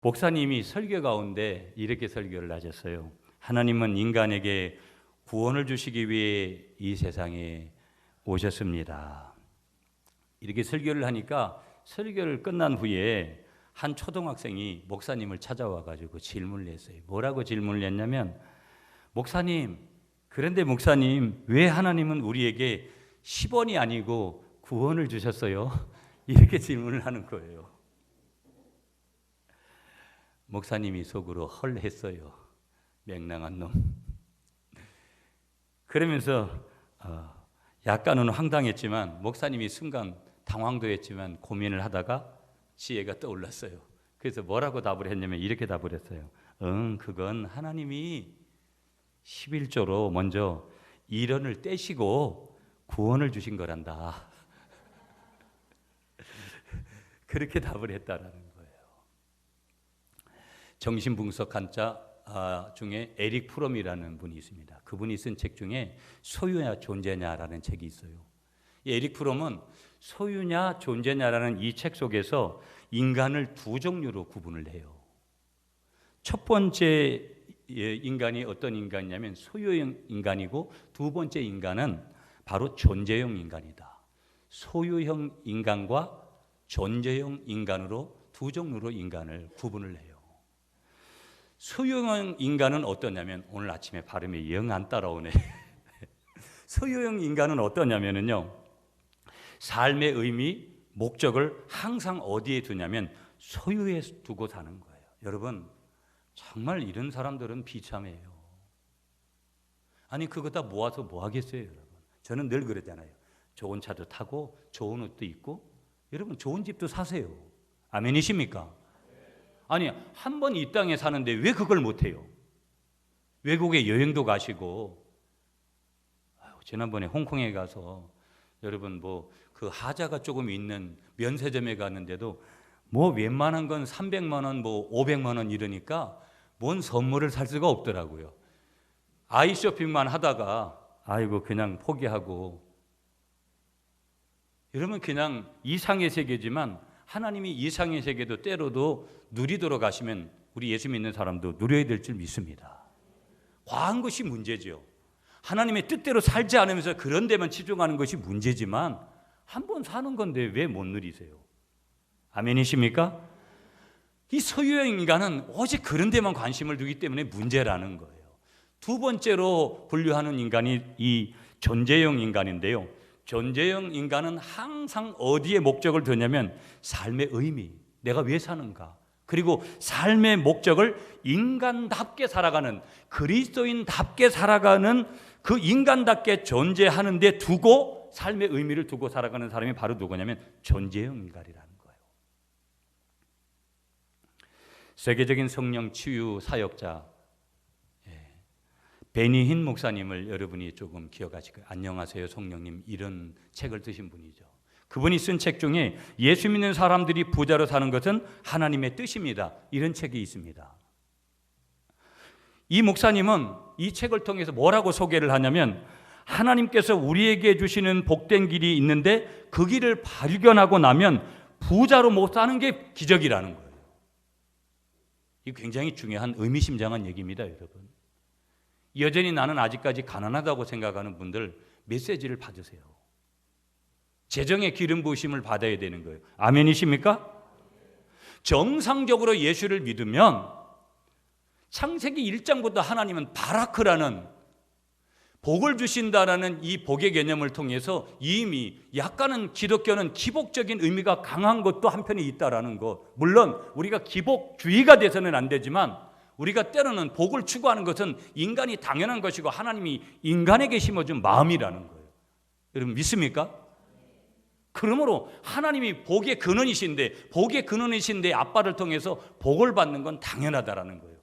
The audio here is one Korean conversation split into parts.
목사님이 설교 가운데 이렇게 설교를 하셨어요. 하나님은 인간에게 구원을 주시기 위해 이 세상에 오셨습니다. 이렇게 설교를 하니까 설교를 끝난 후에 한 초등학생이 목사님을 찾아와 가지고 질문을 했어요. 뭐라고 질문을 했냐면, 목사님, 그런데 목사님, 왜 하나님은 우리에게 10원이 아니고 구원을 주셨어요? 이렇게 질문을 하는 거예요. 목사님이 속으로 헐 했어요. 맹랑한 놈. 그러면서 약간은 황당했지만, 목사님이 순간 당황도 했지만 고민을 하다가 지혜가 떠올랐어요. 그래서 뭐라고 답을 했냐면 이렇게 답을 했어요. 그건 하나님이 11조로 먼저 1원을 떼시고 구원을 주신 거란다. 그렇게 답을 했다라는 거예요. 정신분석학자 중에 에릭 프롬이라는 분이 있습니다. 그분이 쓴 책 중에 소유냐 존재냐라는 책이 있어요. 이 에릭 프롬은 소유냐 존재냐라는 이 책 속에서 인간을 두 종류로 구분을 해요. 첫 번째 인간이 어떤 인간이냐면 소유형 인간이고, 두 번째 인간은 바로 존재형 인간이다. 소유형 인간과 존재형 인간으로 두 종류로 인간을 구분을 해요. 소유형 인간은 어떠냐면, 오늘 아침에 발음이 영 안 따라오네. 소유형 인간은 어떠냐면요, 삶의 의미, 목적을 항상 어디에 두냐면 소유에 두고 사는 거예요. 여러분, 정말 이런 사람들은 비참해요. 아니, 그거 다 모아서 뭐 하겠어요, 여러분? 저는 늘 그러잖아요. 좋은 차도 타고 좋은 옷도 입고, 여러분 좋은 집도 사세요. 아멘이십니까? 아니, 한 번 이 땅에 사는데 왜 그걸 못해요? 외국에 여행도 가시고, 지난번에 홍콩에 가서 여러분 그 하자가 조금 있는 면세점에 갔는데도 웬만한 건 300만 원, 500만 원 이러니까 뭔 선물을 살 수가 없더라고요. 아이 쇼핑만 하다가 그냥 포기하고. 여러분, 그냥 이상의 세계지만 하나님이 이상의 세계도 때로도 누리도록 하시면 우리 예수 믿는 사람도 누려야 될 줄 믿습니다. 과한 것이 문제죠. 하나님의 뜻대로 살지 않으면서 그런 데만 치중하는 것이 문제지만, 한 번 사는 건데 왜 못 누리세요? 아멘이십니까? 이 소유형 인간은 오직 그런 데만 관심을 두기 때문에 문제라는 거예요. 두 번째로 분류하는 인간이 이 존재형 인간인데요. 존재형 인간은 항상 어디에 목적을 두냐면 삶의 의미, 내가 왜 사는가, 그리고 삶의 목적을 인간답게 살아가는, 그리스도인답게 살아가는, 그 인간답게 존재하는 데 두고 삶의 의미를 두고 살아가는 사람이 바로 누구냐면 존재형 인간이라는 거예요. 세계적인 성령 치유 사역자 베니힌 목사님을 여러분이 조금 기억하실 거예요. 안녕하세요 성령님, 이런 책을 쓰신 분이죠. 그분이 쓴 책 중에 예수 믿는 사람들이 부자로 사는 것은 하나님의 뜻입니다, 이런 책이 있습니다. 이 목사님은 이 책을 통해서 뭐라고 소개를 하냐면, 하나님께서 우리에게 주시는 복된 길이 있는데 그 길을 발견하고 나면 부자로 못 사는 게 기적이라는 거예요. 이 굉장히 중요한 의미심장한 얘기입니다, 여러분. 여전히 나는 아직까지 가난하다고 생각하는 분들, 메시지를 받으세요. 재정의 기름 부으심을 받아야 되는 거예요. 아멘이십니까? 정상적으로 예수를 믿으면 창세기 1장부터 하나님은 바라크라는, 복을 주신다라는 이 복의 개념을 통해서 이미 약간은 기독교는 기복적인 의미가 강한 것도 한편에 있다라는 것. 물론 우리가 기복주의가 돼서는 안 되지만, 우리가 때로는 복을 추구하는 것은 인간이 당연한 것이고 하나님이 인간에게 심어준 마음이라는 거예요. 여러분 믿습니까? 그러므로 하나님이 복의 근원이신데 아빠를 통해서 복을 받는 건 당연하다라는 거예요.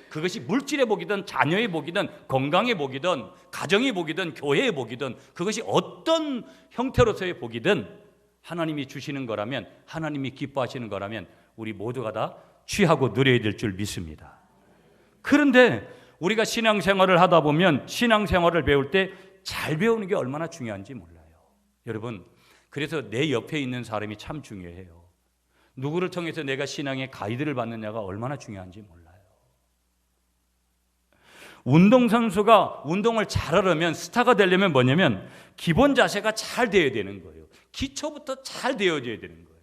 그것이 물질의 복이든 자녀의 복이든 건강의 복이든 가정의 복이든 교회의 복이든, 그것이 어떤 형태로서의 복이든 하나님이 주시는 거라면, 하나님이 기뻐하시는 거라면 우리 모두가 다 취하고 누려야 될 줄 믿습니다. 그런데 우리가 신앙생활을 하다 보면 신앙생활을 배울 때 잘 배우는 게 얼마나 중요한지 몰라요. 여러분, 그래서 내 옆에 있는 사람이 참 중요해요. 누구를 통해서 내가 신앙의 가이드를 받느냐가 얼마나 중요한지 몰라요. 운동선수가 운동을 잘하려면, 스타가 되려면 뭐냐면 기본 자세가 잘 되어야 되는 거예요. 기초부터 잘 되어져야 되는 거예요.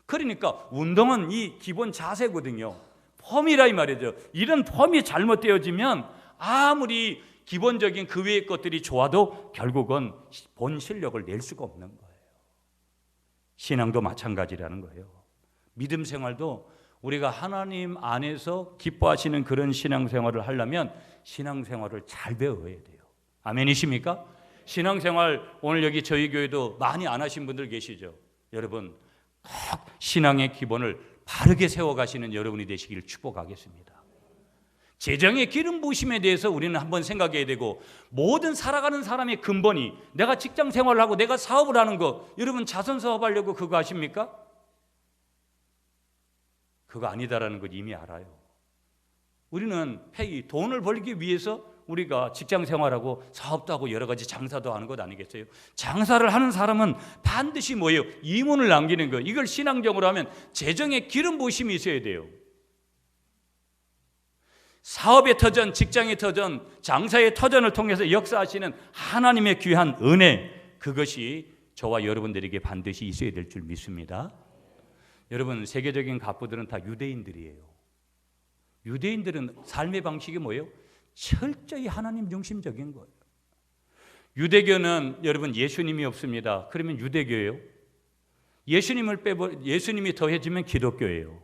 그러니까 운동은 이 기본 자세거든요. 펌이라 이 말이죠. 이런 펌이 잘못되어지면 아무리 기본적인 그 외의 것들이 좋아도 결국은 본 실력을 낼 수가 없는 거예요. 신앙도 마찬가지라는 거예요. 믿음 생활도 우리가 하나님 안에서 기뻐하시는 그런 신앙생활을 하려면 신앙생활을 잘 배워야 돼요. 아멘이십니까? 신앙생활 오늘 여기 저희 교회도 많이 안 하신 분들 계시죠? 여러분 꼭 신앙의 기본을 바르게 세워가시는 여러분이 되시기를 축복하겠습니다. 재정의 기름 부으심에 대해서 우리는 한번 생각해야 되고, 모든 살아가는 사람의 근본이 내가 직장 생활을 하고 내가 사업을 하는 거, 여러분 자선 사업하려고 그거 아십니까? 그거 아니다라는 걸 이미 알아요. 우리는 돈을 벌기 위해서 우리가 직장 생활하고 사업도 하고 여러 가지 장사도 하는 것 아니겠어요? 장사를 하는 사람은 반드시 뭐예요? 이문을 남기는 거예요. 이걸 신앙적으로 하면 재정의 기름 부으심이 있어야 돼요. 사업의 터전, 직장의 터전, 장사의 터전을 통해서 역사하시는 하나님의 귀한 은혜, 그것이 저와 여러분들에게 반드시 있어야 될 줄 믿습니다. 여러분, 세계적인 갑부들은 다 유대인들이에요. 유대인들은 삶의 방식이 뭐예요? 철저히 하나님 중심적인 거예요. 유대교는 여러분 예수님이 없습니다. 그러면 유대교예요. 예수님이 더해지면 기독교예요.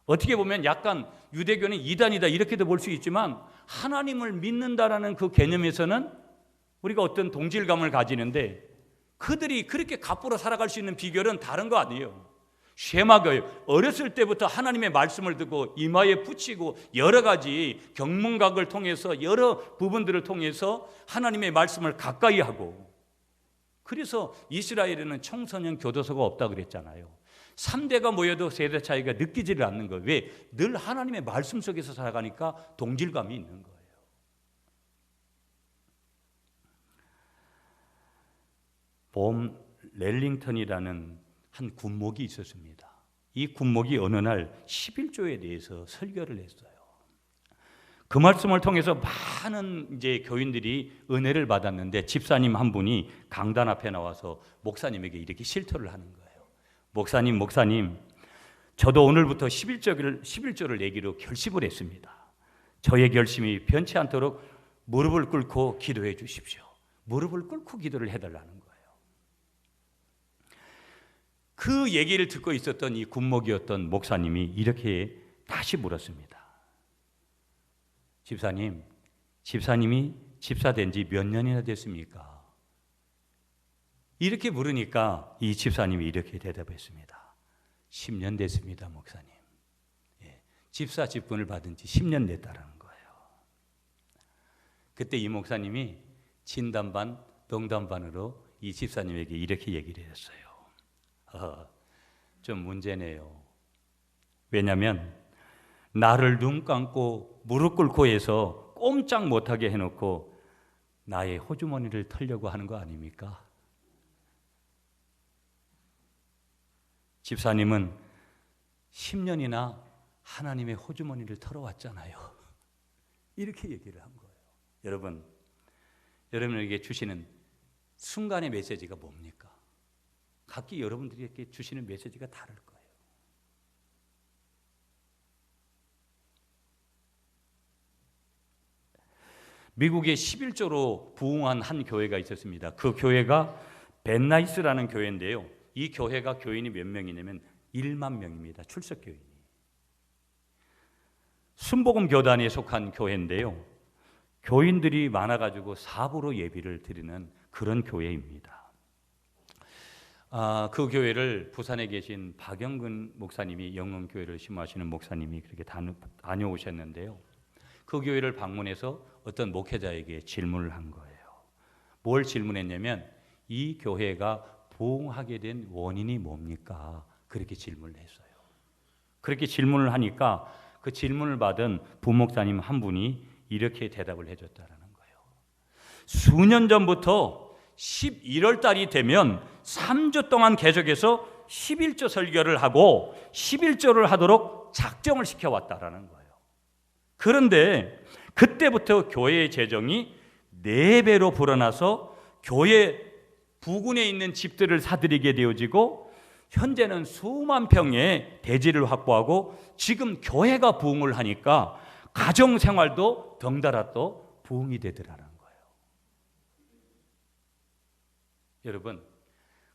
어떻게 보면 약간 유대교는 이단이다 이렇게도 볼 수 있지만, 하나님을 믿는다라는 그 개념에서는 우리가 어떤 동질감을 가지는데, 그들이 그렇게 갑부로 살아갈 수 있는 비결은 다른 거 아니에요. 쉐마가요. 어렸을 때부터 하나님의 말씀을 듣고 이마에 붙이고 여러 가지 경문각을 통해서 여러 부분들을 통해서 하나님의 말씀을 가까이 하고, 그래서 이스라엘에는 청소년 교도소가 없다고 그랬잖아요. 3대가 모여도 세대 차이가 느끼지를 않는 거예요. 왜? 늘 하나님의 말씀 속에서 살아가니까 동질감이 있는 거예요. 봄 렐링턴이라는 한 군목이 있었습니다. 이 군목이 어느 날 11조에 대해서 설교를 했어요. 그 말씀을 통해서 많은 이제 교인들이 은혜를 받았는데, 집사님 한 분이 강단 앞에 나와서 목사님에게 이렇게 실토를 하는 거예요. 목사님, 저도 오늘부터 11조를 내기로 결심을 했습니다. 저의 결심이 변치 않도록 무릎을 꿇고 기도해 주십시오. 무릎을 꿇고 기도를 해달라는 거예요. 그 얘기를 듣고 있었던 이 군목이었던 목사님이 이렇게 다시 물었습니다. 집사님이 집사 된 지 몇 년이나 됐습니까? 이렇게 물으니까 이 집사님이 이렇게 대답했습니다. 10년 됐습니다, 목사님. 예, 집사 직분을 받은 지 10년 됐다라는 거예요. 그때 이 목사님이 진담 반, 농담 반으로 이 집사님에게 이렇게 얘기를 했어요. 좀 문제네요. 왜냐하면 나를 눈 감고 무릎 꿇고 해서 꼼짝 못하게 해놓고 나의 호주머니를 털려고 하는 거 아닙니까? 집사님은 10년이나 하나님의 호주머니를 털어왔잖아요. 이렇게 얘기를 한 거예요. 여러분에게 주시는 순간의 메시지가 뭡니까? 각기 여러분들에게 주시는 메시지가 다를 거예요. 미국에 11조로 부흥한 한 교회가 있었습니다. 그 교회가 벤나이스라는 교회인데요. 이 교회가 교인이 몇 명이냐면 1만 명입니다. 출석 교인이. 순복음 교단에 속한 교회인데요. 교인들이 많아가지고 사부로 예비를 드리는 그런 교회입니다. 그 교회를 부산에 계신 박영근 목사님이, 영흥교회를 심호하시는 목사님이 그렇게 다녀오셨는데요. 그 교회를 방문해서 어떤 목회자에게 질문을 한 거예요. 뭘 질문했냐면, 이 교회가 부흥하게 된 원인이 뭡니까? 그렇게 질문을 했어요. 그렇게 질문을 하니까 그 질문을 받은 부목사님 한 분이 이렇게 대답을 해줬다라는 거예요. 수년 전부터 11월 달이 되면 3주 동안 계속해서 11조 설교를 하고 11조를 하도록 작정을 시켜왔다라는 거예요. 그런데 그때부터 교회의 재정이 4배로 불어나서 교회 부근에 있는 집들을 사들이게 되어지고 현재는 수만 평의 대지를 확보하고 지금 교회가 부흥을 하니까 가정생활도 덩달아 또 부흥이 되더라는 거예요. 여러분,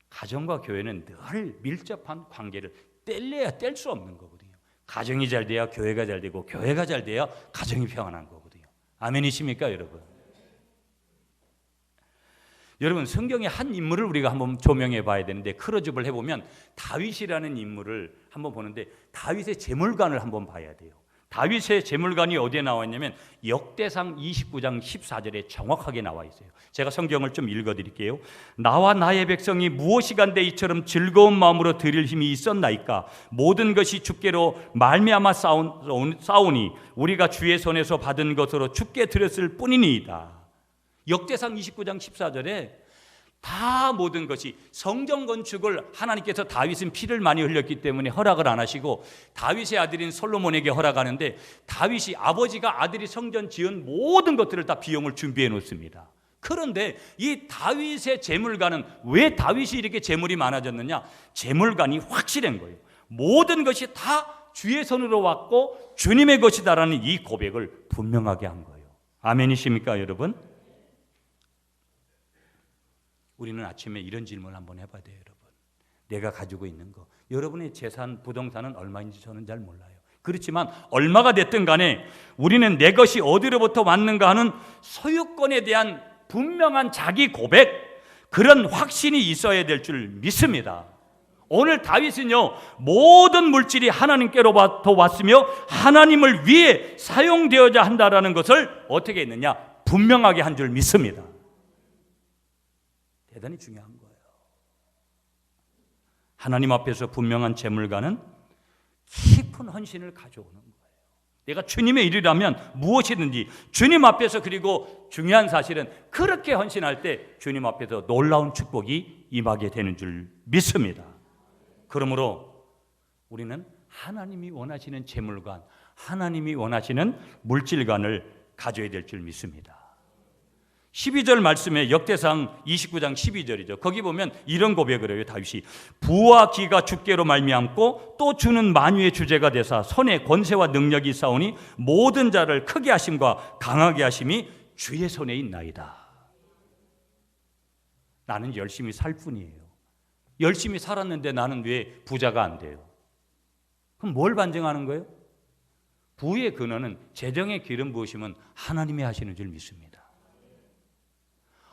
가정과 교회는 늘 밀접한 관계를 뗄래야 뗄 수 없는 거거든요. 가정이 잘 돼야 교회가 잘 되고 교회가 잘 돼야 가정이 평안한 거거든요. 아멘이십니까 여러분? 여러분, 성경의 한 인물을 우리가 한번 조명해 봐야 되는데 크로즈업을 해보면 다윗이라는 인물을 한번 보는데 다윗의 재물관을 한번 봐야 돼요. 다윗의 재물관이 어디에 나와 있냐면 역대상 29장 14절에 정확하게 나와 있어요. 제가 성경을 좀 읽어드릴게요. 나와 나의 백성이 무엇이 간데 이처럼 즐거운 마음으로 드릴 힘이 있었나이까. 모든 것이 주께로 말미암아 싸우니 우리가 주의 손에서 받은 것으로 주께 드렸을 뿐이니이다. 역대상 29장 14절에 다 모든 것이 성전 건축을 하나님께서 다윗은 피를 많이 흘렸기 때문에 허락을 안 하시고 다윗의 아들인 솔로몬에게 허락하는데 다윗이 아버지가 아들이 성전 지은 모든 것들을 다 비용을 준비해 놓습니다. 그런데 이 다윗의 재물관은 왜 다윗이 이렇게 재물이 많아졌느냐? 재물관이 확실한 거예요. 모든 것이 다 주의 손으로 왔고 주님의 것이다라는 이 고백을 분명하게 한 거예요. 아멘이십니까 여러분? 우리는 아침에 이런 질문을 한번 해봐야 돼요. 여러분, 내가 가지고 있는 거, 여러분의 재산, 부동산은 얼마인지 저는 잘 몰라요. 그렇지만 얼마가 됐든 간에 우리는 내 것이 어디로부터 왔는가 하는 소유권에 대한 분명한 자기 고백, 그런 확신이 있어야 될 줄 믿습니다. 오늘 다윗은요, 모든 물질이 하나님께로부터 왔으며 하나님을 위해 사용되어야 한다라는 것을 어떻게 했느냐? 분명하게 한 줄 믿습니다. 대단히 중요한 거예요. 하나님 앞에서 분명한 재물과는 깊은 헌신을 가져오는 거예요. 내가 주님의 일이라면 무엇이든지 주님 앞에서, 그리고 중요한 사실은 그렇게 헌신할 때 주님 앞에서 놀라운 축복이 임하게 되는 줄 믿습니다. 그러므로 우리는 하나님이 원하시는 재물관, 하나님이 원하시는 물질관을 가져야 될 줄 믿습니다. 12절 말씀에 역대상 29장 12절이죠. 거기 보면 이런 고백을 해요. 다윗이 부와 기가 주께로 말미암고 또 주는 만유의 주제가 되사 손에 권세와 능력이 있사오니 모든 자를 크게 하심과 강하게 하심이 주의 손에 있나이다. 나는 열심히 살 뿐이에요. 열심히 살았는데 나는 왜 부자가 안 돼요? 그럼 뭘 반증하는 거예요? 부의 근원은, 재정의 기름 부으심은 하나님이 하시는 줄 믿습니다.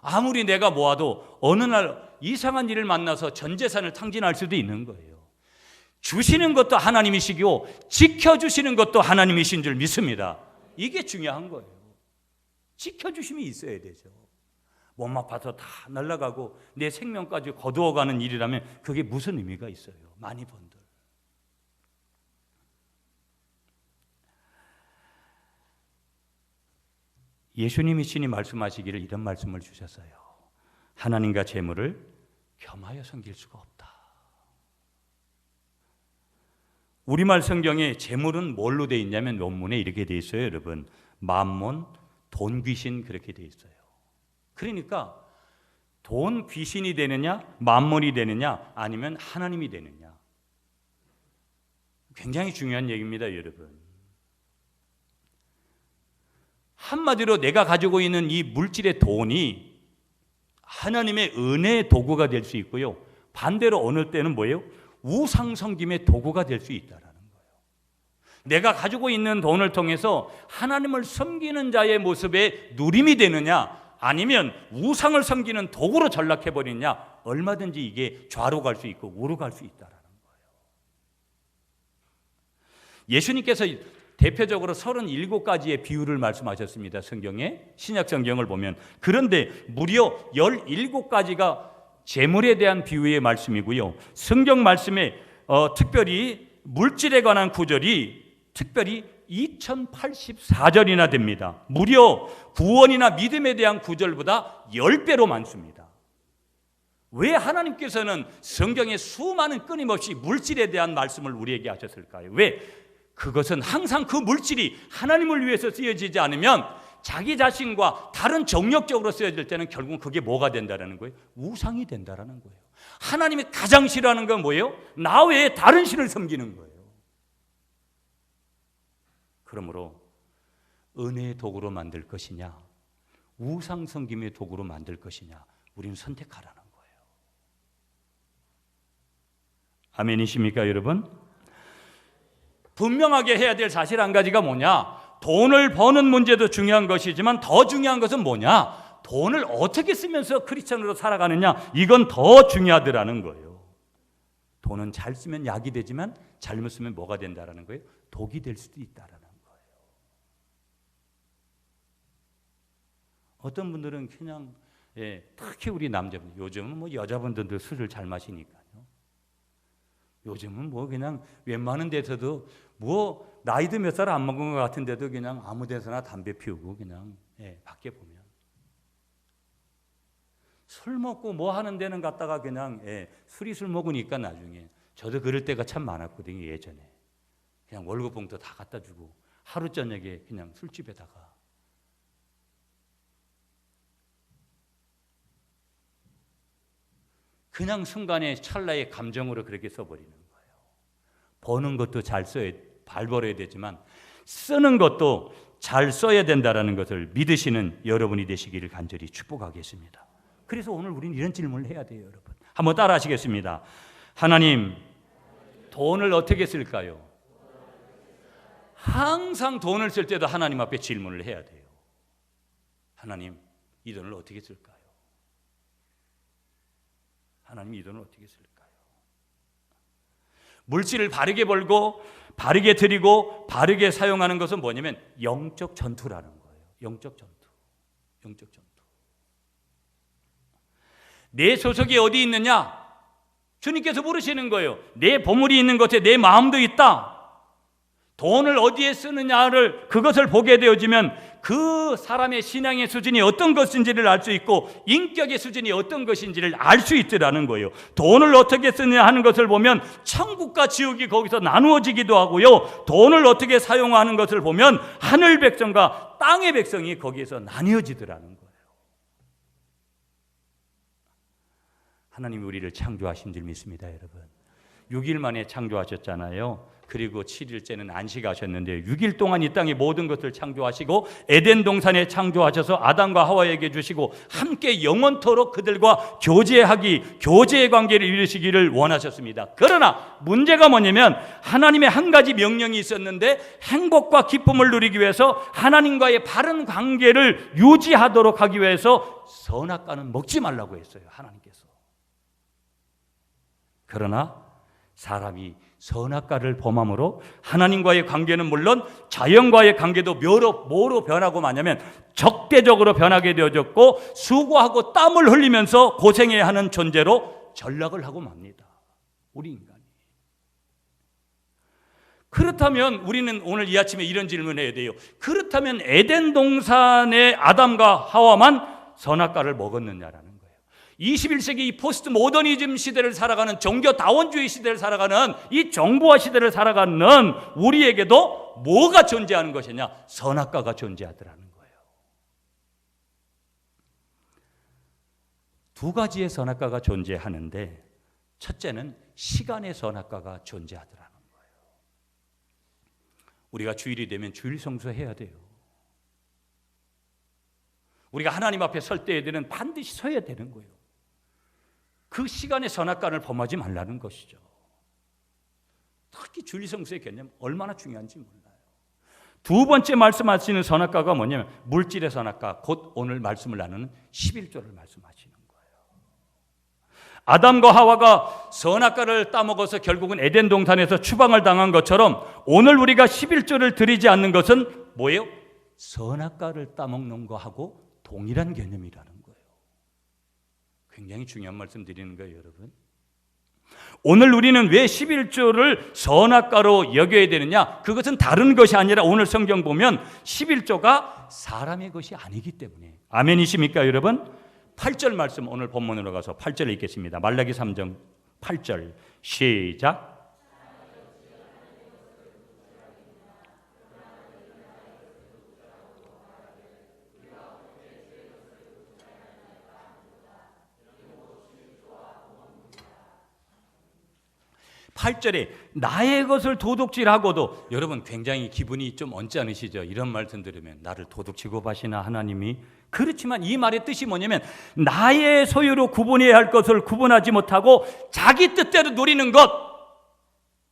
아무리 내가 모아도 어느 날 이상한 일을 만나서 전 재산을 탕진할 수도 있는 거예요. 주시는 것도 하나님이시고 지켜주시는 것도 하나님이신 줄 믿습니다. 이게 중요한 거예요. 지켜주심이 있어야 되죠. 몸 아파서 다 날아가고 내 생명까지 거두어가는 일이라면 그게 무슨 의미가 있어요? 많이 번들. 예수님이 친히 말씀하시기를 이런 말씀을 주셨어요. 하나님과 재물을 겸하여 섬길 수가 없다. 우리말 성경에 재물은 뭘로 되어 있냐면 원문에 이렇게 되어 있어요. 여러분, 만몬, 돈 귀신, 그렇게 되어 있어요. 그러니까 돈 귀신이 되느냐, 만몬이 되느냐, 아니면 하나님이 되느냐, 굉장히 중요한 얘기입니다. 여러분, 한마디로 내가 가지고 있는 이 물질의 돈이 하나님의 은혜의 도구가 될 수 있고요, 반대로 어느 때는 뭐예요? 우상 섬김의 도구가 될 수 있다라는 거예요. 내가 가지고 있는 돈을 통해서 하나님을 섬기는 자의 모습에 누림이 되느냐, 아니면 우상을 섬기는 도구로 전락해버리느냐, 얼마든지 이게 좌로 갈 수 있고 우로 갈 수 있다라는 거예요. 예수님께서 대표적으로 37가지의 비유를 말씀하셨습니다. 성경에, 신약 성경을 보면. 그런데 무려 17가지가 재물에 대한 비유의 말씀이고요, 성경 말씀에 특별히 물질에 관한 구절이 특별히 2084절이나 됩니다. 무려 구원이나 믿음에 대한 구절보다 10배로 많습니다. 왜 하나님께서는 성경에 수많은 끊임없이 물질에 대한 말씀을 우리에게 하셨을까요? 왜? 그것은 항상 그 물질이 하나님을 위해서 쓰여지지 않으면 자기 자신과 다른 정력적으로 쓰여질 때는 결국은 그게 뭐가 된다는 거예요? 우상이 된다는 거예요. 하나님이 가장 싫어하는 건 뭐예요? 나 외에 다른 신을 섬기는 거예요. 그러므로 은혜의 도구로 만들 것이냐, 우상 섬김의 도구로 만들 것이냐, 우리는 선택하라는 거예요. 아멘이십니까, 여러분? 분명하게 해야 될 사실 한 가지가 뭐냐? 돈을 버는 문제도 중요한 것이지만 더 중요한 것은 뭐냐? 돈을 어떻게 쓰면서 크리스천으로 살아가느냐, 이건 더 중요하더라는 거예요. 돈은 잘 쓰면 약이 되지만 잘못 쓰면 뭐가 된다라는 거예요? 독이 될 수도 있다라는 거예요. 어떤 분들은 그냥 특히 우리 남자분들, 요즘은 뭐 여자분들도 술을 잘 마시니까요. 요즘은 뭐 그냥 웬만한 데서도 뭐 나이도 몇 살 안 먹은 것 같은데도 그냥 아무 데서나 담배 피우고 그냥 밖에 보면 술 먹고 뭐 하는 데는 갔다가 그냥 술 먹으니까 나중에 저도 그럴 때가 참 많았거든요. 예전에 그냥 월급 봉투 다 갖다 주고 하루 저녁에 그냥 술집에다가 그냥 순간에 찰나의 감정으로 그렇게 써버리는 거예요. 버는 것도 잘 벌어야 되지만 쓰는 것도 잘 써야 된다는 것을 믿으시는 여러분이 되시기를 간절히 축복하겠습니다. 그래서 오늘 우리는 이런 질문을 해야 돼요, 여러분. 한번 따라 하시겠습니다. 하나님, 돈을 어떻게 쓸까요? 항상 돈을 쓸 때도 하나님 앞에 질문을 해야 돼요. 하나님, 이 돈을 어떻게 쓸까요? 하나님, 이 돈을 어떻게 쓸까요? 물질을 바르게 벌고 바르게 드리고 바르게 사용하는 것은 뭐냐면 영적 전투라는 거예요. 영적 전투. 영적 전투. 내 소속이 어디 있느냐? 주님께서 물으시는 거예요. 내 보물이 있는 곳에 내 마음도 있다. 돈을 어디에 쓰느냐를 그것을 보게 되어지면 그 사람의 신앙의 수준이 어떤 것인지를 알 수 있고 인격의 수준이 어떤 것인지를 알 수 있더라는 거예요. 돈을 어떻게 쓰느냐 하는 것을 보면 천국과 지옥이 거기서 나누어지기도 하고요. 돈을 어떻게 사용하는 것을 보면 하늘 백성과 땅의 백성이 거기에서 나뉘어지더라는 거예요. 하나님이 우리를 창조하신 줄 믿습니다, 여러분. 6일 만에 창조하셨잖아요. 그리고 7일째는 안식하셨는데 6일 동안 이 땅의 모든 것을 창조하시고 에덴 동산에 창조하셔서 아담과 하와에게 주시고 함께 영원토록 그들과 교제의 관계를 이루시기를 원하셨습니다. 그러나 문제가 뭐냐면 하나님의 한 가지 명령이 있었는데 행복과 기쁨을 누리기 위해서 하나님과의 바른 관계를 유지하도록 하기 위해서 선악과는 먹지 말라고 했어요, 하나님께서. 그러나 사람이 선악과를 범함으로 하나님과의 관계는 물론 자연과의 관계도 뭐로 변하고 마냐면 적대적으로 변하게 되어졌고 수고하고 땀을 흘리면서 고생해야 하는 존재로 전락을 하고 맙니다. 우리 인간이. 그렇다면 우리는 오늘 이 아침에 이런 질문을 해야 돼요. 그렇다면 에덴 동산의 아담과 하와만 선악과를 먹었느냐라는 거예요. 21세기 이 포스트 모더니즘 시대를 살아가는 종교다원주의 시대를 살아가는 이 정보화 시대를 살아가는 우리에게도 뭐가 존재하는 것이냐? 선악과가 존재하더라는 거예요. 두 가지의 선악과가 존재하는데 첫째는 시간의 선악과가 존재하더라는 거예요. 우리가 주일이 되면 주일 성수해야 돼요. 우리가 하나님 앞에 설 때에는 반드시 서야 되는 거예요. 그 시간의 선악과를 범하지 말라는 것이죠. 특히 주일성수의 개념 얼마나 중요한지 몰라요. 두 번째 말씀하시는 선악과가 뭐냐면 물질의 선악과, 곧 오늘 말씀을 나누는 11조를 말씀하시는 거예요. 아담과 하와가 선악과를 따먹어서 결국은 에덴 동산에서 추방을 당한 것처럼 오늘 우리가 11조를 드리지 않는 것은 뭐예요? 선악과를 따먹는 거하고 동일한 개념이라는 거예요. 굉장히 중요한 말씀 드리는 거예요, 여러분. 오늘 우리는 왜 11조를 선악과로 여겨야 되느냐? 그것은 다른 것이 아니라 오늘 성경 보면 11조가 사람의 것이 아니기 때문에. 아멘이십니까, 여러분? 8절 말씀 오늘 본문으로 가서 8절 읽겠습니다. 말라기 3장 8절 시작. 팔절에 나의 것을 도둑질하고도, 여러분 굉장히 기분이 좀 언짢으시죠? 이런 말씀 들으면 나를 도둑 취급하시나 하나님이? 그렇지만 이 말의 뜻이 뭐냐면 나의 소유로 구분해야 할 것을 구분하지 못하고 자기 뜻대로 누리는 것,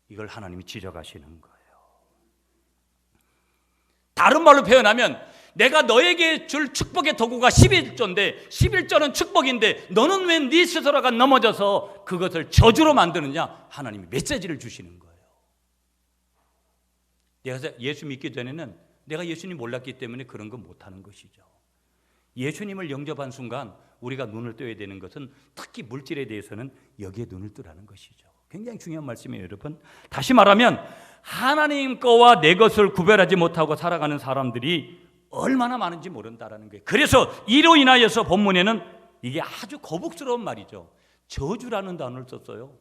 이걸 하나님이 지적하시는 거예요. 다른 말로 표현하면 내가 너에게 줄 축복의 도구가 11조인데 11조는 축복인데 너는 왜 네 스스로가 넘어져서 그것을 저주로 만드느냐? 하나님이 메시지를 주시는 거예요. 내가 예수 믿기 전에는 내가 예수님 몰랐기 때문에 그런 거 못하는 것이죠. 예수님을 영접한 순간 우리가 눈을 떠야 되는 것은 특히 물질에 대해서는 여기에 눈을 뜨라는 것이죠. 굉장히 중요한 말씀이에요, 여러분. 다시 말하면 하나님 거와 내 것을 구별하지 못하고 살아가는 사람들이 얼마나 많은지 모른다라는 거예요. 그래서 이로 인하여서 본문에는 이게 아주 거북스러운 말이죠. 저주라는 단어를 썼어요.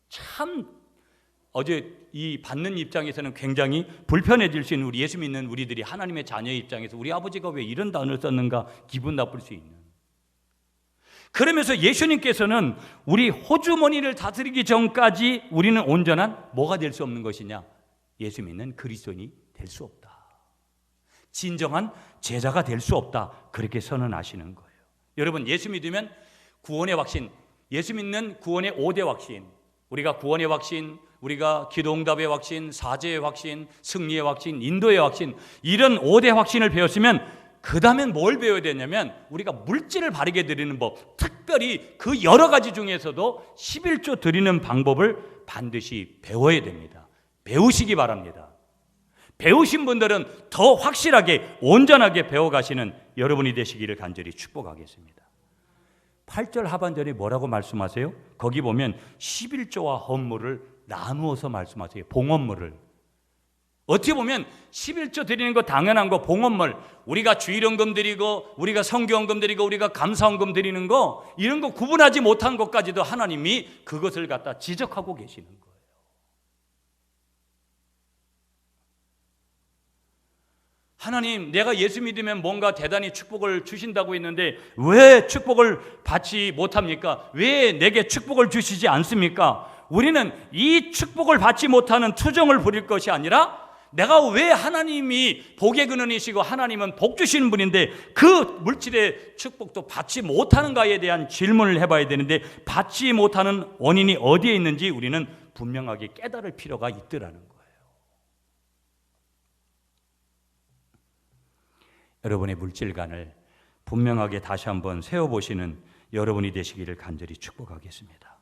참 어제 이 받는 입장에서는 굉장히 불편해질 수 있는, 우리 예수 믿는 우리들이 하나님의 자녀의 입장에서 우리 아버지가 왜 이런 단어를 썼는가 기분 나쁠 수 있는. 그러면서 예수님께서는 우리 호주머니를 다스리기 전까지 우리는 온전한 뭐가 될 수 없는 것이냐? 예수 믿는 그리스도인이 될 수 없다. 진정한 제자가 될 수 없다. 그렇게 선언하시는 거예요. 여러분, 예수 믿으면 구원의 확신, 예수 믿는 구원의 5대 확신, 우리가 구원의 확신, 우리가 기도응답의 확신, 사죄의 확신, 승리의 확신, 인도의 확신, 이런 5대 확신을 배웠으면 그 다음엔 뭘 배워야 되냐면 우리가 물질을 바르게 드리는 법, 특별히 그 여러 가지 중에서도 11조 드리는 방법을 반드시 배워야 됩니다. 배우시기 바랍니다. 배우신 분들은 더 확실하게 온전하게 배워가시는 여러분이 되시기를 간절히 축복하겠습니다. 8절 하반절에 뭐라고 말씀하세요? 거기 보면 11조와 헌물을 나누어서 말씀하세요. 봉헌물을. 어떻게 보면 11조 드리는 거 당연한 거, 봉헌물, 우리가 주일헌금 드리고 우리가 성경헌금 드리고 우리가 감사헌금 드리는 거, 이런 거 구분하지 못한 것까지도 하나님이 그것을 갖다 지적하고 계시는 거예요. 하나님, 내가 예수 믿으면 뭔가 대단히 축복을 주신다고 했는데 왜 축복을 받지 못합니까? 왜 내게 축복을 주시지 않습니까? 우리는 이 축복을 받지 못하는 투정을 부릴 것이 아니라 내가 왜 하나님이 복의 근원이시고 하나님은 복 주시는 분인데 그 물질의 축복도 받지 못하는가에 대한 질문을 해봐야 되는데, 받지 못하는 원인이 어디에 있는지 우리는 분명하게 깨달을 필요가 있더라는 거예요. 여러분의 물질관을 분명하게 다시 한번 세워보시는 여러분이 되시기를 간절히 축복하겠습니다.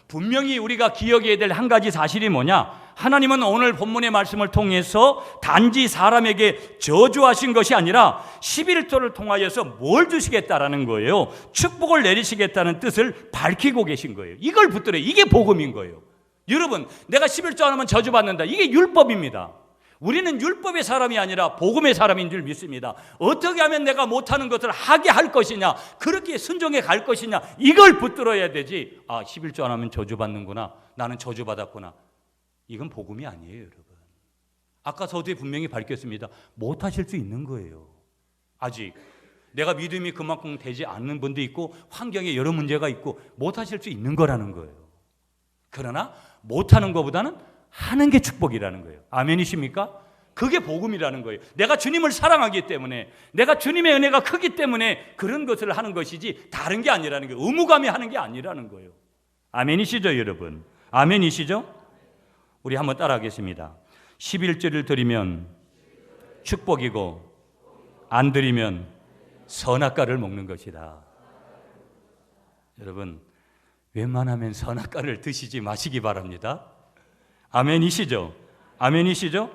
분명히 우리가 기억해야 될 한 가지 사실이 뭐냐? 하나님은 오늘 본문의 말씀을 통해서 단지 사람에게 저주하신 것이 아니라 11조를 통하여서 뭘 주시겠다라는 거예요. 축복을 내리시겠다는 뜻을 밝히고 계신 거예요. 이걸 붙들어요. 이게 복음인 거예요. 여러분, 내가 11조 안 하면 저주받는다. 이게 율법입니다. 우리는 율법의 사람이 아니라 복음의 사람인 줄 믿습니다. 어떻게 하면 내가 못하는 것을 하게 할 것이냐, 그렇게 순종해 갈 것이냐, 이걸 붙들어야 되지. 11조 안 하면 저주받는구나, 나는 저주받았구나, 이건 복음이 아니에요. 여러분, 아까 서두에 분명히 밝혔습니다. 못하실 수 있는 거예요. 아직 내가 믿음이 그만큼 되지 않는 분도 있고 환경에 여러 문제가 있고 못하실 수 있는 거라는 거예요. 그러나 못하는 것보다는 하는 게 축복이라는 거예요. 아멘이십니까? 그게 복음이라는 거예요. 내가 주님을 사랑하기 때문에, 내가 주님의 은혜가 크기 때문에 그런 것을 하는 것이지 다른 게 아니라는 거예요. 의무감이 하는 게 아니라는 거예요. 아멘이시죠, 여러분? 아멘이시죠? 우리 한번 따라하겠습니다. 11조를 드리면 축복이고 안 드리면 선악과를 먹는 것이다. 여러분, 웬만하면 선악과를 드시지 마시기 바랍니다. 아멘이시죠? 아멘이시죠?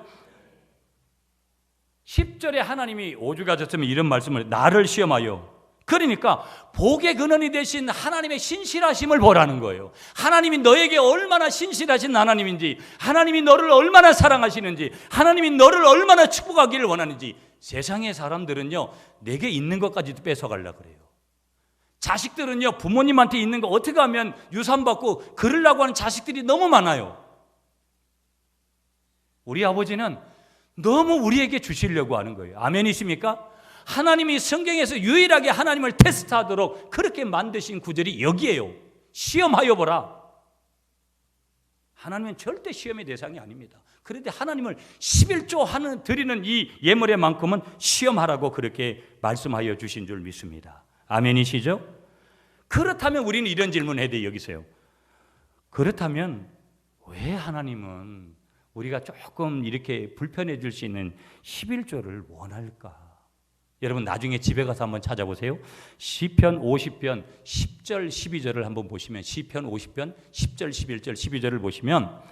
10절에 하나님이 오주 가졌으면 이런 말씀을, 나를 시험하여. 그러니까 복의 근원이 되신 하나님의 신실하심을 보라는 거예요. 하나님이 너에게 얼마나 신실하신 하나님인지, 하나님이 너를 얼마나 사랑하시는지, 하나님이 너를 얼마나 축복하기를 원하는지. 세상의 사람들은요, 내게 있는 것까지도 뺏어가려고 그래요. 자식들은요, 부모님한테 있는 거 어떻게 하면 유산받고 그러려고 하는 자식들이 너무 많아요. 우리 아버지는 너무 우리에게 주시려고 하는 거예요. 아멘이십니까? 하나님이 성경에서 유일하게 하나님을 테스트하도록 그렇게 만드신 구절이 여기에요. 시험하여 보라. 하나님은 절대 시험의 대상이 아닙니다. 그런데 하나님을 11조 드리는 이 예물의 만큼은 시험하라고 그렇게 말씀하여 주신 줄 믿습니다. 아멘이시죠? 그렇다면 우리는 이런 질문을 해야 돼요. 여기서요. 그렇다면 왜 하나님은 우리가 조금 이렇게 불편해질 수 있는 11조를 원할까? 여러분 나중에 집에 가서 한번 찾아보세요. 시편 50편 10절 12절을 한번 보시면, 시편 50편 10절 11절 12절을 보시면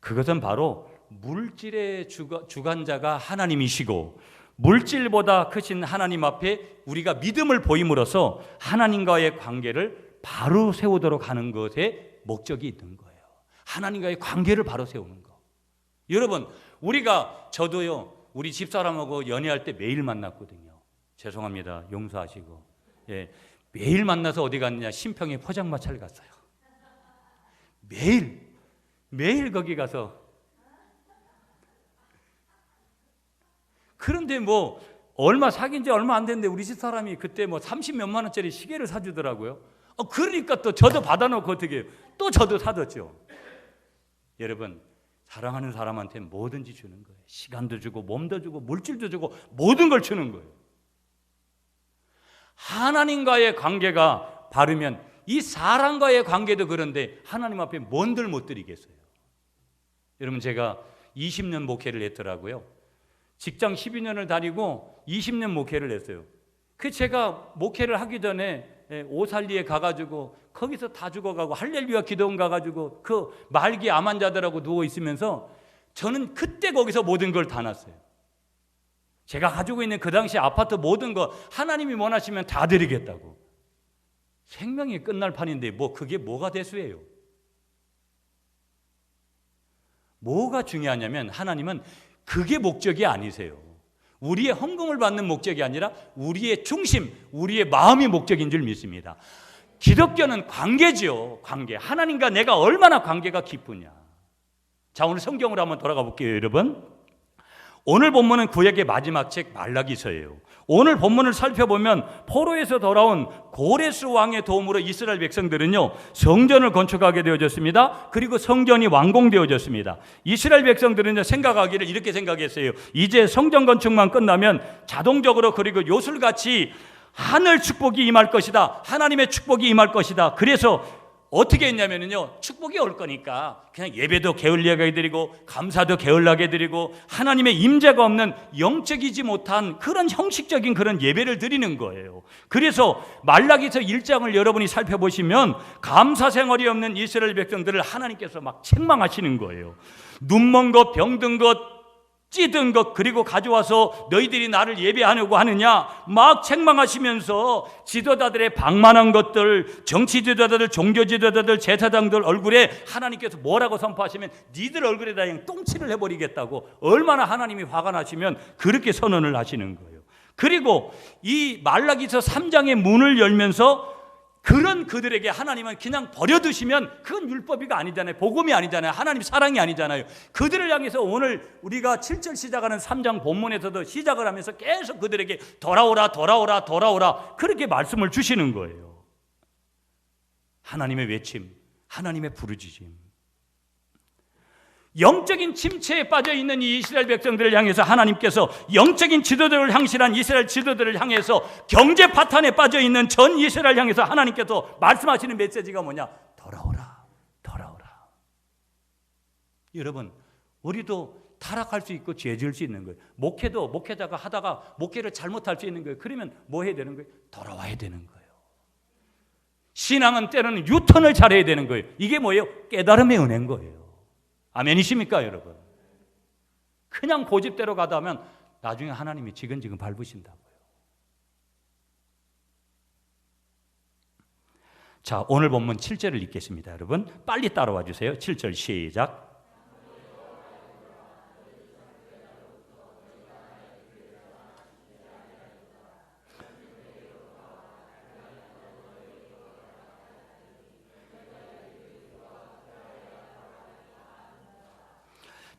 그것은 바로 물질의 주관자가 하나님이시고 물질보다 크신 하나님 앞에 우리가 믿음을 보임으로써 하나님과의 관계를 바로 세우도록 하는 것에 목적이 있는 거예요. 하나님과의 관계를 바로 세우는 거. 여러분 저도요, 우리 집사람하고 연애할 때 매일 만났거든요. 죄송합니다. 용서하시고. 예, 매일 만나서 어디 갔느냐? 신평에 포장마차를 갔어요. 매일 거기 가서. 그런데 사귄 지 얼마 안 됐는데 우리 집사람이 그때 30몇만 원짜리 시계를 사주더라고요. 그러니까 또 저도 받아놓고 어떻게 해요? 또 저도 사뒀죠. 여러분 사랑하는 사람한테 뭐든지 주는 거예요. 시간도 주고 몸도 주고 물질도 주고 모든 걸 주는 거예요. 하나님과의 관계가 바르면 이 사람과의 관계도 그런데 하나님 앞에 뭔들 못 드리겠어요. 여러분 제가 20년 목회를 했더라고요. 직장 12년을 다니고 20년 목회를 했어요. 제가 목회를 하기 전에 오살리에 가가지고 거기서 다 죽어가고 할렐루야 기도원 가가지고 그 말기 암 환자들하고 누워 있으면서 저는 그때 거기서 모든 걸 다 놨어요. 제가 가지고 있는 그 당시 아파트 모든 거 하나님이 원하시면 다 드리겠다고. 생명이 끝날 판인데 그게 뭐가 대수예요? 뭐가 중요하냐면 하나님은 그게 목적이 아니세요. 우리의 헌금을 받는 목적이 아니라 우리의 중심, 우리의 마음이 목적인 줄 믿습니다. 기독교는 관계죠. 관계. 하나님과 내가 얼마나 관계가 깊으냐. 자, 오늘 성경으로 한번 돌아가 볼게요, 여러분. 오늘 본문은 구약의 마지막 책 말라기서예요. 오늘 본문을 살펴보면 포로에서 돌아온 고레스 왕의 도움으로 이스라엘 백성들은요, 성전을 건축하게 되어졌습니다. 그리고 성전이 완공되어졌습니다. 이스라엘 백성들은요, 생각하기를 이렇게 생각했어요. 이제 성전 건축만 끝나면 자동적으로 그리고 요술같이 하늘 축복이 임할 것이다. 하나님의 축복이 임할 것이다. 그래서 어떻게 했냐면요, 축복이 올 거니까 그냥 예배도 게을리하게 드리고 감사도 게을리하게 드리고 하나님의 임재가 없는 영적이지 못한 그런 형식적인 그런 예배를 드리는 거예요. 그래서 말라기서 1장을 여러분이 살펴보시면 감사 생활이 없는 이스라엘 백성들을 하나님께서 막 책망하시는 거예요. 눈먼 것, 병든 것, 찌든 것, 그리고 가져와서 너희들이 나를 예배하려고 하느냐 막 책망하시면서 지도자들의 방만한 것들, 정치 지도자들, 종교 지도자들, 제사장들 얼굴에 하나님께서 뭐라고 선포하시면 니들 얼굴에다 그냥 똥칠을 해버리겠다고 얼마나 하나님이 화가 나시면 그렇게 선언을 하시는 거예요. 그리고 이 말라기서 3장의 문을 열면서 그런 그들에게 하나님은 그냥 버려두시면 그건 율법이가 아니잖아요. 복음이 아니잖아요. 하나님 사랑이 아니잖아요. 그들을 향해서 오늘 우리가 7절 시작하는 3장 본문에서도 시작을 하면서 계속 그들에게 돌아오라 돌아오라 돌아오라 그렇게 말씀을 주시는 거예요. 하나님의 외침, 하나님의 부르짖음. 영적인 침체에 빠져있는 이 이스라엘 백성들을 향해서 하나님께서 영적인 지도자를 향실한 이스라엘 지도자를 향해서 경제 파탄에 빠져있는 전 이스라엘 향해서 하나님께서 말씀하시는 메시지가 뭐냐? 돌아오라, 돌아오라. 여러분, 우리도 타락할 수 있고 죄 지을 수 있는 거예요. 목회자가 하다가 목회를 잘못할 수 있는 거예요. 그러면 뭐 해야 되는 거예요? 돌아와야 되는 거예요. 신앙은 때로는 유턴을 잘해야 되는 거예요. 이게 뭐예요? 깨달음의 은혜인 거예요. 아멘이십니까, 여러분? 그냥 고집대로 가다 하면 나중에 하나님이 지근지근 밟으신다고요. 자, 오늘 본문 7절을 읽겠습니다. 여러분 빨리 따라와 주세요. 7절 시작.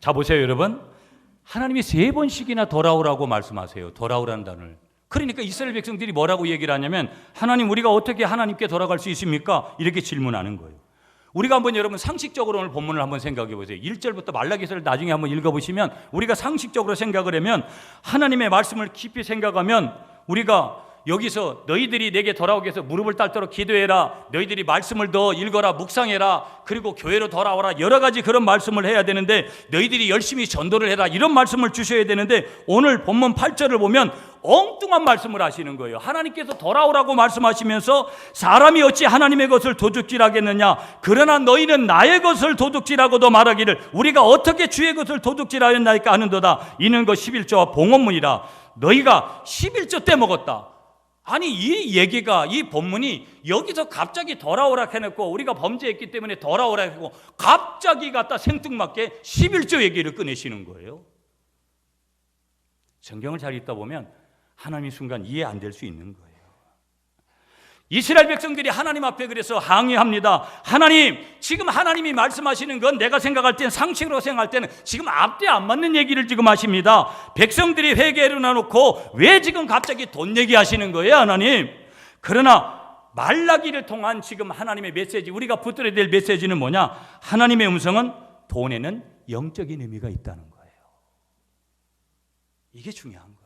자, 보세요, 여러분. 하나님이 3번씩이나 돌아오라고 말씀하세요. 돌아오라는 단어를. 그러니까 이스라엘 백성들이 뭐라고 얘기를 하냐면, 하나님, 우리가 어떻게 하나님께 돌아갈 수 있습니까? 이렇게 질문하는 거예요. 우리가 한번 여러분 상식적으로 오늘 본문을 한번 생각해 보세요. 1절부터 말라기서를 나중에 한번 읽어보시면 우리가 상식적으로 생각을 하면, 하나님의 말씀을 깊이 생각하면, 우리가 여기서 너희들이 내게 돌아오기 위해서 무릎을 꿇도록 기도해라, 너희들이 말씀을 더 읽어라, 묵상해라, 그리고 교회로 돌아오라, 여러 가지 그런 말씀을 해야 되는데, 너희들이 열심히 전도를 해라, 이런 말씀을 주셔야 되는데, 오늘 본문 8절을 보면 엉뚱한 말씀을 하시는 거예요. 하나님께서 돌아오라고 말씀하시면서, 사람이 어찌 하나님의 것을 도둑질하겠느냐, 그러나 너희는 나의 것을 도둑질하고도 말하기를 우리가 어떻게 주의 것을 도둑질하였나이까 하는도다. 이는 것 11조와 봉헌문이라. 너희가 11조 때 먹었다. 아니, 이 얘기가, 이 본문이 여기서 갑자기 돌아오라 해놓고 우리가 범죄했기 때문에 돌아오라 하고 갑자기 갖다 생뚱맞게 11조 얘기를 꺼내시는 거예요. 성경을 잘 읽다 보면 하나님이 순간 이해 안 될 수 있는 거예요. 이스라엘 백성들이 하나님 앞에 그래서 항의합니다. 하나님, 지금 하나님이 말씀하시는 건 내가 생각할 때는, 상식으로 생각할 때는 지금 앞뒤 안 맞는 얘기를 지금 하십니다. 백성들이 회개를 나놓고 왜 지금 갑자기 돈 얘기하시는 거예요, 하나님? 그러나 말라기를 통한 지금 하나님의 메시지, 우리가 붙들어야 될 메시지는 뭐냐? 하나님의 음성은 돈에는 영적인 의미가 있다는 거예요. 이게 중요한 거예요.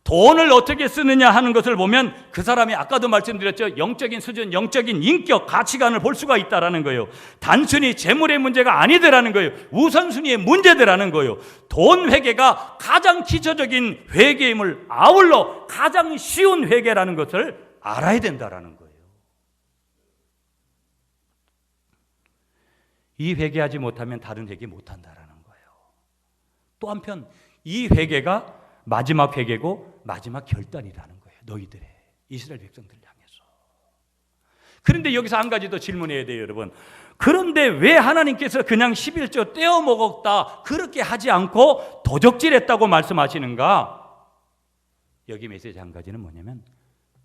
돈을 어떻게 쓰느냐 하는 것을 보면 그 사람이, 아까도 말씀드렸죠, 영적인 수준, 영적인 인격, 가치관을 볼 수가 있다는 거예요. 단순히 재물의 문제가 아니더라는 거예요. 우선순위의 문제더라는 거예요. 돈 회개가 가장 기초적인 회개임을 아울러 가장 쉬운 회개라는 것을 알아야 된다는 거예요. 이 회개하지 못하면 다른 회개 못한다는 거예요. 또 한편 이 회개가 마지막 회개고 마지막 결단이라는 거예요. 너희들의, 이스라엘 백성들을 향해서. 그런데 여기서 한 가지 더 질문해야 돼요, 여러분. 그런데 왜 하나님께서 그냥 11조 떼어 먹었다, 그렇게 하지 않고 도적질했다고 말씀하시는가? 여기 메시지 한 가지는 뭐냐면,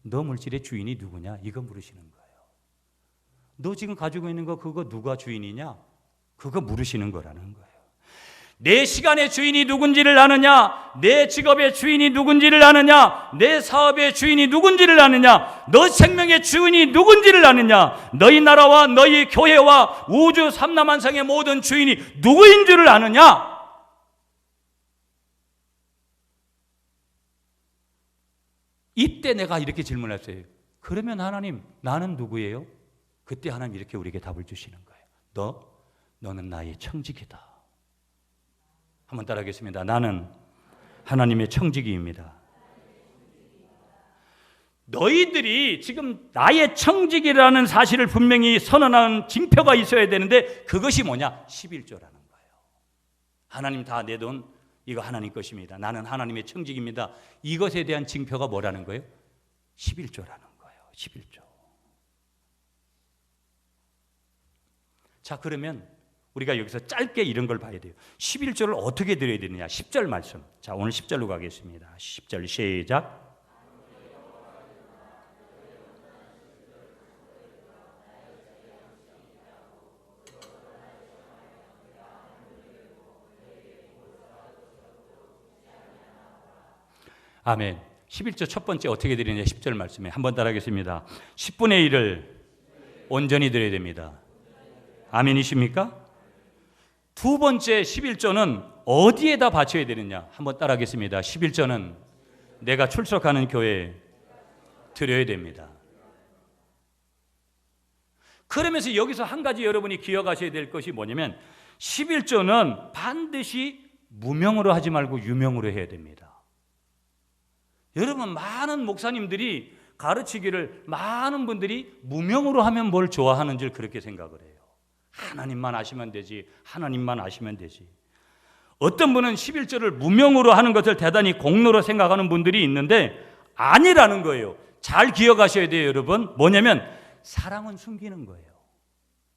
너 물질의 주인이 누구냐, 이거 물으시는 거예요. 너 지금 가지고 있는 거 그거 누가 주인이냐, 그거 물으시는 거라는 거예요. 내 시간의 주인이 누군지를 아느냐, 내 직업의 주인이 누군지를 아느냐, 내 사업의 주인이 누군지를 아느냐, 너 생명의 주인이 누군지를 아느냐, 너희 나라와 너희 교회와 우주 삼라만상의 모든 주인이 누구인 줄을 아느냐? 이때 내가 이렇게 질문했어요. 그러면 하나님, 나는 누구예요? 그때 하나님 이렇게 우리에게 답을 주시는 거예요. 너는 나의 청지기다. 한번 따라하겠습니다. 나는 하나님의 청지기입니다. 너희들이 지금 나의 청지기라는 사실을 분명히 선언한 징표가 있어야 되는데, 그것이 뭐냐? 11조라는 거예요. 하나님 다 내 돈, 이거 하나님 것입니다. 나는 하나님의 청지기입니다. 이것에 대한 징표가 뭐라는 거예요? 11조라는 거예요. 11조. 자, 그러면 우리가 여기서 짧게 이런 걸 봐야 돼요. 11절을 어떻게 드려야 되느냐? 10절 말씀. 자, 오늘 10절로 가겠습니다. 10절 시작. 아멘. 11절 첫 번째 어떻게 드리느냐? 10절 말씀에 한번 따라하겠습니다. 10분의 1을 온전히 드려야 됩니다. 아멘이십니까? 두 번째 11조는 어디에다 바쳐야 되느냐? 한번 따라하겠습니다. 11조는 내가 출석하는 교회에 드려야 됩니다. 그러면서 여기서 한 가지 여러분이 기억하셔야 될 것이 뭐냐면, 11조는 반드시 무명으로 하지 말고 유명으로 해야 됩니다. 여러분, 많은 목사님들이 가르치기를, 많은 분들이 무명으로 하면 뭘 좋아하는 줄 그렇게 생각을 해요. 하나님만 아시면 되지, 하나님만 아시면 되지. 어떤 분은 11조를 무명으로 하는 것을 대단히 공로로 생각하는 분들이 있는데 아니라는 거예요. 잘 기억하셔야 돼요, 여러분. 뭐냐면 사랑은 숨기는 거예요.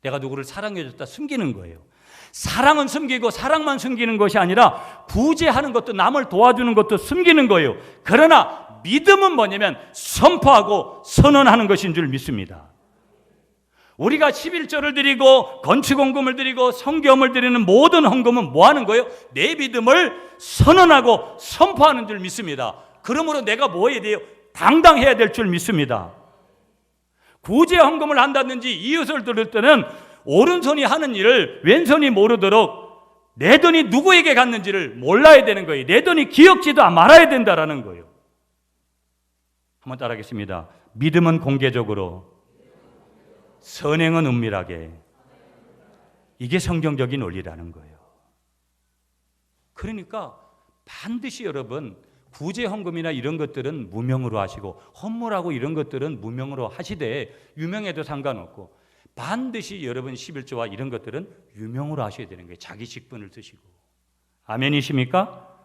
내가 누구를 사랑해줬다 숨기는 거예요. 사랑은 숨기고 사랑만 숨기는 것이 아니라 구제하는 것도, 남을 도와주는 것도 숨기는 거예요. 그러나 믿음은 뭐냐면 선포하고 선언하는 것인 줄 믿습니다. 우리가 11조를 드리고 건축헌금을 드리고 성경을 드리는 모든 헌금은 뭐 하는 거예요? 내 믿음을 선언하고 선포하는 줄 믿습니다. 그러므로 내가 뭐 해야 돼요? 당당해야 될 줄 믿습니다. 구제 헌금을 한다든지 이웃을 들을 때는 오른손이 하는 일을 왼손이 모르도록 내 돈이 누구에게 갔는지를 몰라야 되는 거예요. 내 돈이 기억지도 말아야 된다라는 거예요. 한번 따라하겠습니다. 믿음은 공개적으로, 선행은 은밀하게. 이게 성경적인 원리라는 거예요. 그러니까 반드시 여러분 구제 헌금이나 이런 것들은 무명으로 하시고 헌물하고 이런 것들은 무명으로 하시되 유명해도 상관없고 반드시 여러분 11조와 이런 것들은 유명으로 하셔야 되는 거예요. 자기 직분을 쓰시고. 아멘이십니까?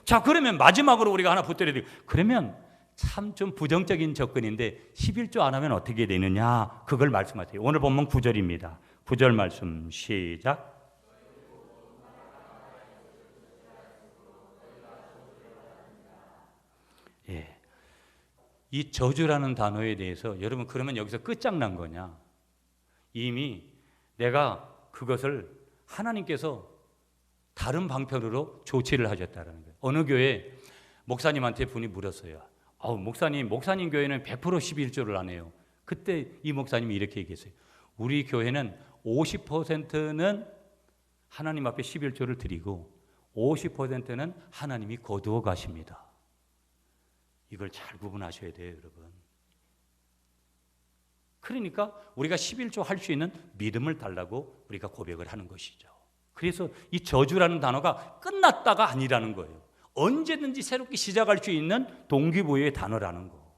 자, 그러면 마지막으로 우리가 하나 붙들어야 돼요. 그러면 참 좀 부정적인 접근인데 11조 안 하면 어떻게 되느냐? 그걸 말씀하세요. 오늘 본문 9절입니다. 9절 말씀 시작. 예. 이 저주라는 단어에 대해서 여러분 그러면 여기서 끝장난 거냐? 이미 내가 그것을 하나님께서 다른 방편으로 조치를 하셨다는 거예요. 어느 교회 목사님한테 분이 물었어요. 목사님 교회는 100% 11조를 안 해요. 그때 이 목사님이 이렇게 얘기했어요. 우리 교회는 50%는 하나님 앞에 11조를 드리고 50%는 하나님이 거두어 가십니다. 이걸 잘 구분하셔야 돼요, 여러분. 그러니까 우리가 11조 할 수 있는 믿음을 달라고 우리가 고백을 하는 것이죠. 그래서 이 저주라는 단어가 끝났다가 아니라는 거예요. 언제든지 새롭게 시작할 수 있는 동기부여의 단어라는 거.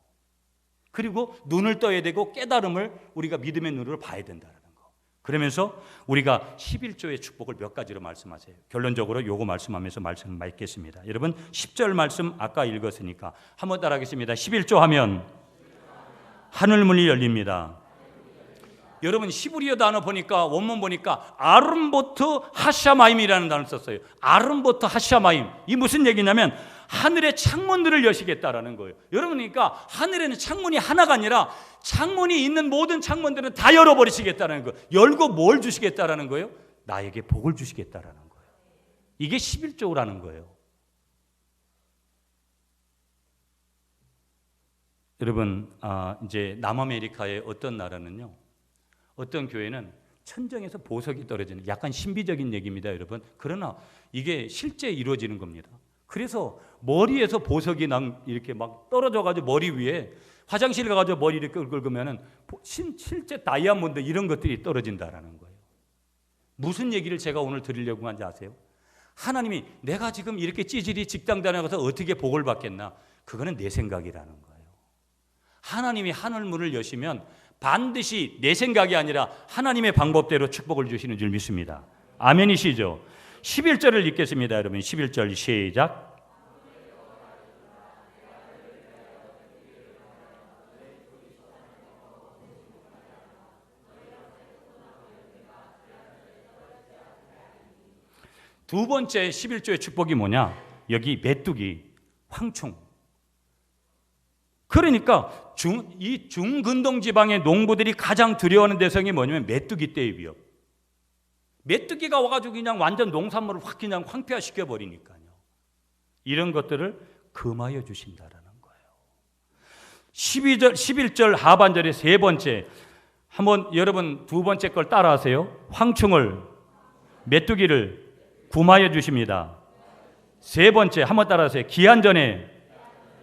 그리고 눈을 떠야 되고 깨달음을 우리가 믿음의 눈으로 봐야 된다는 거. 그러면서 우리가 11조의 축복을 몇 가지로 말씀하세요. 결론적으로 요거 말씀하면서 말씀을 맺겠습니다. 여러분 10절 말씀 아까 읽었으니까 한번 따라하겠습니다. 11조 하면 하늘문이 열립니다. 여러분 히브리어 단어 보니까 원문 보니까 아름보트 하샤마임이라는 단어를 썼어요. 아름보트 하샤마임. 이 무슨 얘기냐면 하늘의 창문들을 여시겠다라는 거예요. 여러분 그러니까 하늘에는 창문이 하나가 아니라 창문이 있는 모든 창문들은 다 열어버리시겠다는 거예요. 열고 뭘 주시겠다라는 거예요? 나에게 복을 주시겠다라는 거예요. 이게 11조라는 거예요. 여러분 이제 남아메리카의 어떤 나라는요, 어떤 교회는 천정에서 보석이 떨어지는 약간 신비적인 얘기입니다, 여러분. 그러나 이게 실제 이루어지는 겁니다. 그래서 머리에서 보석이 이렇게 막 떨어져가지고 머리 위에 화장실 가가지고 머리를 긁으면은 실제 다이아몬드 이런 것들이 떨어진다라는 거예요. 무슨 얘기를 제가 오늘 드리려고 하는지 아세요? 하나님이 내가 지금 이렇게 찌질이 직장 다녀가서 어떻게 복을 받겠나? 그거는 내 생각이라는 거예요. 하나님이 하늘문을 여시면 반드시 내 생각이 아니라 하나님의 방법대로 축복을 주시는 줄 믿습니다. 아멘이시죠? 11절을 읽겠습니다. 여러분 11절 시작. 두 번째 11조의 축복이 뭐냐? 여기 메뚜기, 황충. 그러니까 이 중근동 지방의 농부들이 가장 두려워하는 대상이 뭐냐면 메뚜기 떼의 위협. 메뚜기가 와가지고 그냥 완전 농산물을 확 그냥 황폐화시켜 버리니까요. 이런 것들을 금하여 주신다라는 거예요. 11절 하반절의 세 번째, 한번 여러분 두 번째 걸 따라하세요. 황충을, 메뚜기를 금하여 주십니다. 세 번째 한번 따라하세요. 기한 전에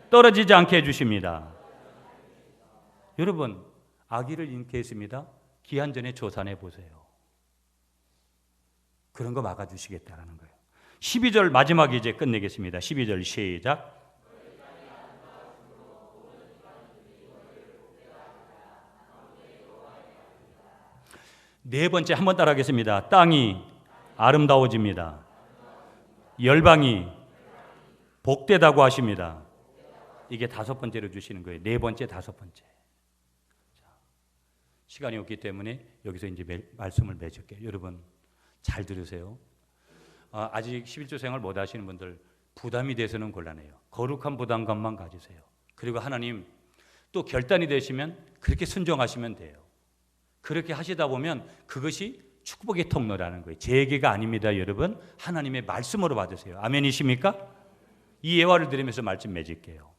떨어지지 않게 해주십니다. 여러분 아기를 잉태했습니다. 기한 전에 조산해 보세요. 그런 거 막아주시겠다라는 거예요. 12절 마지막 이제 끝내겠습니다. 12절 시작. 네 번째 한번 따라하겠습니다. 땅이 아름다워집니다. 열방이 복되다고 하십니다. 이게 다섯 번째로 주시는 거예요. 네 번째, 다섯 번째. 자, 시간이 없기 때문에 여기서 이제 말씀을 맺을게요. 여러분 잘 들으세요. 아직 11조 생활 못 하시는 분들 부담이 돼서는 곤란해요. 거룩한 부담감만 가지세요. 그리고 하나님 또 결단이 되시면 그렇게 순종하시면 돼요. 그렇게 하시다 보면 그것이 축복의 통로라는 거예요. 제 얘기가 아닙니다, 여러분. 하나님의 말씀으로 받으세요. 아멘이십니까? 이 예화를 들으면서 말씀 맺을게요.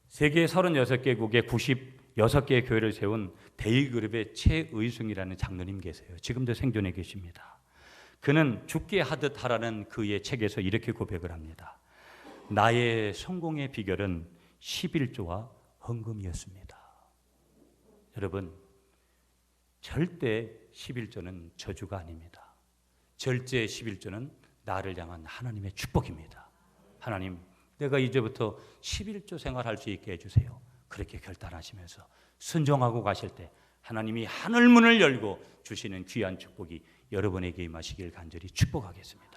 세계 36개국에 96개의 교회를 세운 데이그룹의 최의승이라는 장로님 계세요. 지금도 생존해 계십니다. 그는 죽게 하듯 하라는 그의 책에서 이렇게 고백을 합니다. 나의 성공의 비결은 11조와 헌금이었습니다. 여러분, 절대 11조는 저주가 아닙니다. 절대 11조는 나를 향한 하나님의 축복입니다. 하나님, 내가 이제부터 11조 생활할 수 있게 해주세요. 그렇게 결단하시면서 순종하고 가실 때 하나님이 하늘문을 열고 주시는 귀한 축복이 여러분에게 임하시길 간절히 축복하겠습니다.